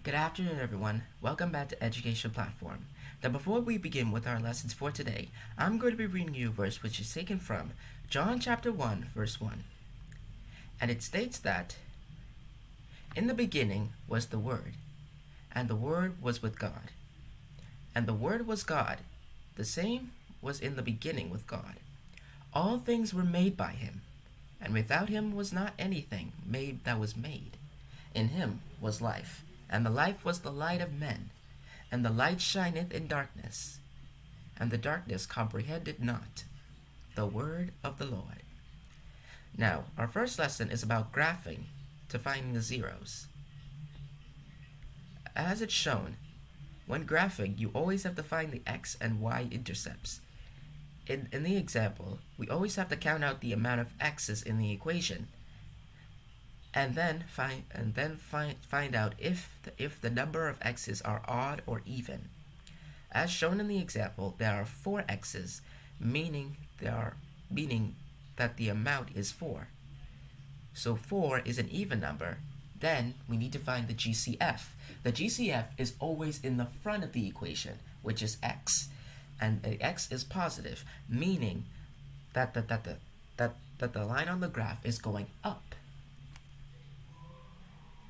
Good afternoon, everyone. Welcome back to Education Platform. Now, before we begin with our lessons for today, I'm going to be reading you a verse which is taken from John chapter 1, verse 1. And it states that, "In the beginning was the Word, and the Word was with God. And the Word was God. The same was in the beginning with God. All things were made by him, and without him was not anything made that was made. In him was life, and the life was the light of men. And the light shineth in darkness, and the darkness comprehended not the word of the Lord." Now, our first lesson is about graphing to finding the zeros. As it's shown, when graphing, you always have to find the x and y intercepts. In the example, we always have to count out the amount of x's in the equation, and then find out if the number of x's are odd or even. As shown in the example, there are 4 x's, meaning that the amount is 4. So 4 is an even number. Then we need to find the GCF. The GCF is always in the front of the equation, which is x, and the x is positive, meaning that the line on the graph is going up.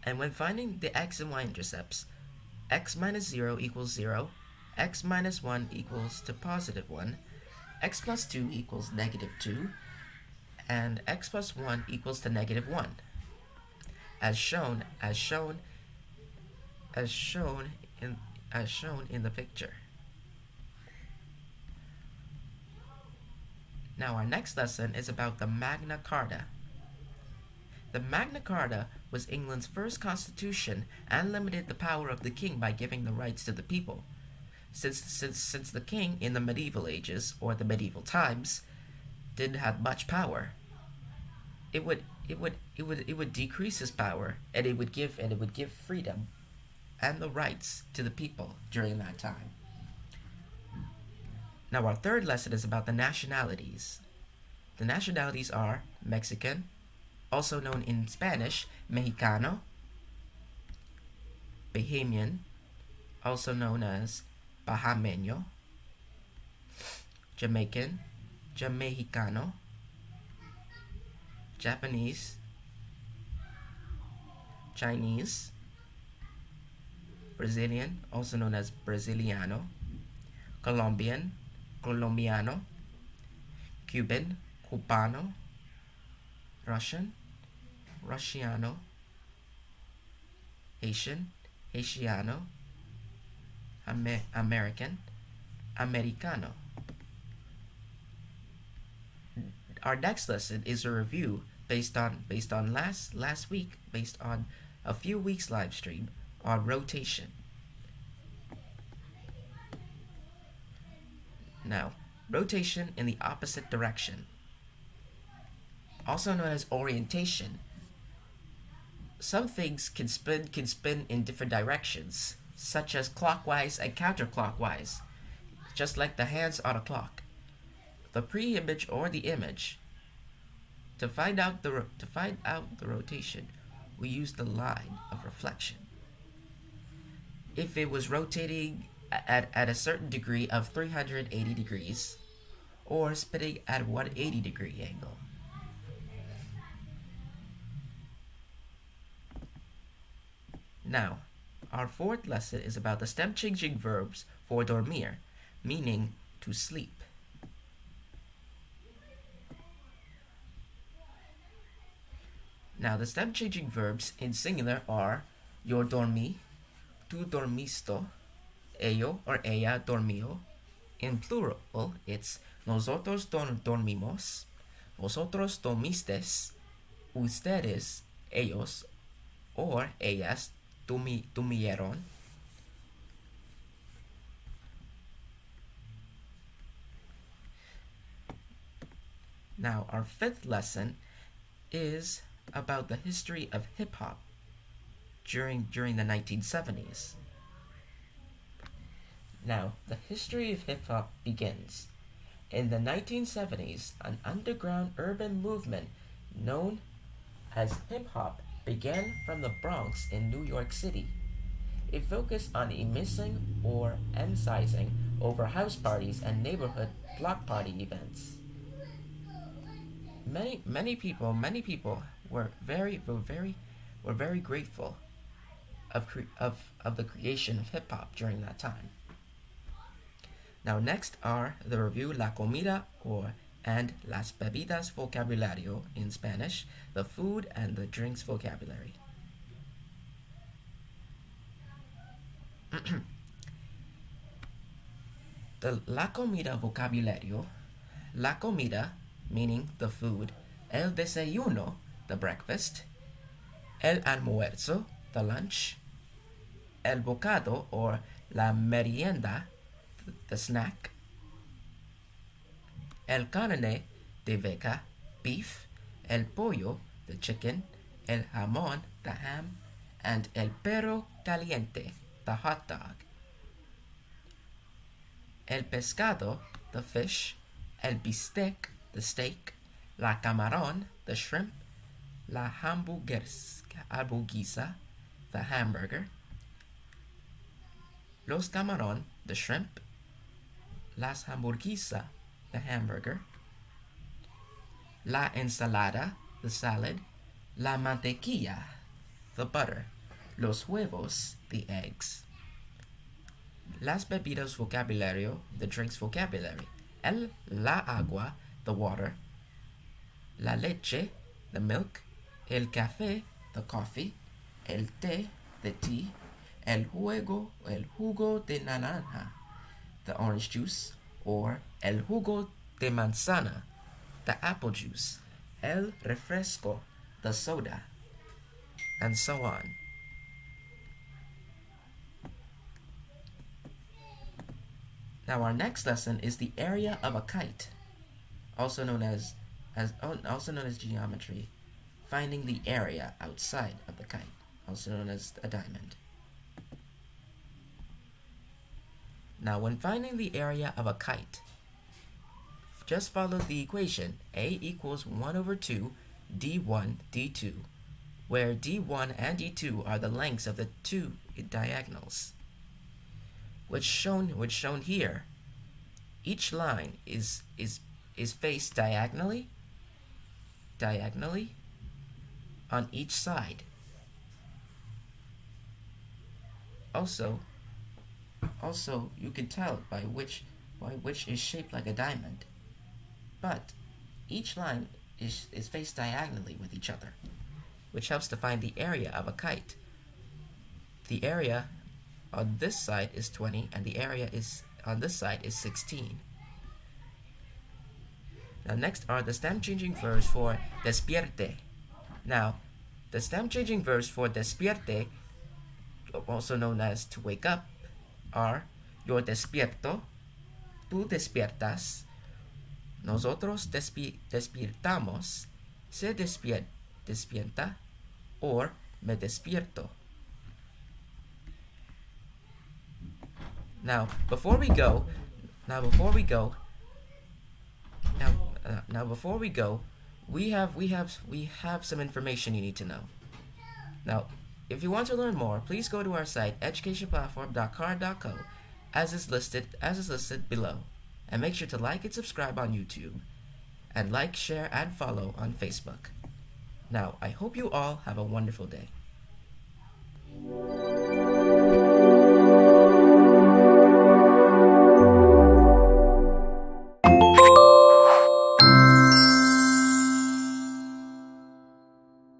And when finding the x and y intercepts, x minus 0 equals 0, x minus 1 equals to positive 1, x plus 2 equals negative 2, and x plus 1 equals to negative 1, as shown in the picture. Now our next lesson is about the Magna Carta. The Magna Carta was England's first constitution and limited the power of the king by giving the rights to the people. Since the king in the medieval ages, or the medieval times, didn't have much power, it would decrease his power, and it would give freedom and the rights to the people during that time. Now our third lesson is about the nationalities. The nationalities are Mexican, also known in Spanish, Mexicano; Bahamian, also known as Bahameño; Jamaican, Jamaicano; Japanese, Chinese; Brazilian, also known as Brasiliano; Colombian, Colombiano; Cuban, Cubano; Russian, Russiano; Haitian, Haitiano; American, Americano. Our next lesson is a review based on last week, based on a few weeks live stream on rotation. Now, rotation in the opposite direction, also known as orientation. Some things can spin in different directions, such as clockwise and counterclockwise, just like the hands on a clock. The pre-image or the image. To find out the rotation, we use the line of reflection. If it was rotating at a certain degree of 380 degrees, or spinning at a 180 degree angle. Now, our fourth lesson is about the stem changing verbs for dormir, meaning to sleep. Now, the stem changing verbs in singular are yo dormí, tú dormisto, ello or ella dormió. In plural, it's nosotros dormimos, vosotros dormistes, ustedes, ellos, or ellas durmieron. Now, our fifth lesson is about the history of hip hop during the 1970s. Now, the history of hip hop begins. In the 1970s, an underground urban movement known as hip hop began from the Bronx in New York City. It focused on emissing or emphasizing over house parties and neighborhood block party events. Many people were very grateful of the creation of hip hop during that time. Now next are the review la comida and las bebidas vocabulario in Spanish, the food and the drinks vocabulary. The la comida vocabulario, la comida meaning the food, el desayuno, the breakfast, el almuerzo, the lunch, el bocado or la merienda, the snack, el carne de vaca, beef, el pollo, the chicken, el jamón, the ham, and el perro caliente, the hot dog. El pescado, the fish, el bistec, the steak, la camarón, the shrimp, la hamburguesa, the hamburger, los camarón, the shrimp, las hamburguesa, the hamburger, la ensalada, the salad, la mantequilla, the butter, los huevos, the eggs. Las bebidas vocabulario, the drinks vocabulary, la agua, the water, la leche, the milk, el café, the coffee, el té, the tea, el jugo de naranja, the orange juice, or el jugo de manzana, the apple juice, el refresco, the soda, and so on. Now our next lesson is the area of a kite, also known as geometry, finding the area outside of the kite, also known as a diamond. Now when finding the area of a kite, just follow the equation A equals 1 over 2 d1 d2, where d1 and d2 are the lengths of the two diagonals, which shown here. Each line is faced diagonally on each side. Also you can tell by which is shaped like a diamond, but each line is faced diagonally with each other, which helps to find the area of a kite. The area on this side is 20 and the area on this side is 16. Now next are the stem changing verbs for despierte. Now the stem changing verbs for despierte, also known as to wake up, are yo despierto, tú despiertas, nosotros despiertamos, se despierta, or me despierto. Now before we go, we have some information you need to know. Now, if you want to learn more, please go to our site educationplatform.car.co as is listed below, and make sure to like and subscribe on YouTube, and like, share, and follow on Facebook. Now, I hope you all have a wonderful day.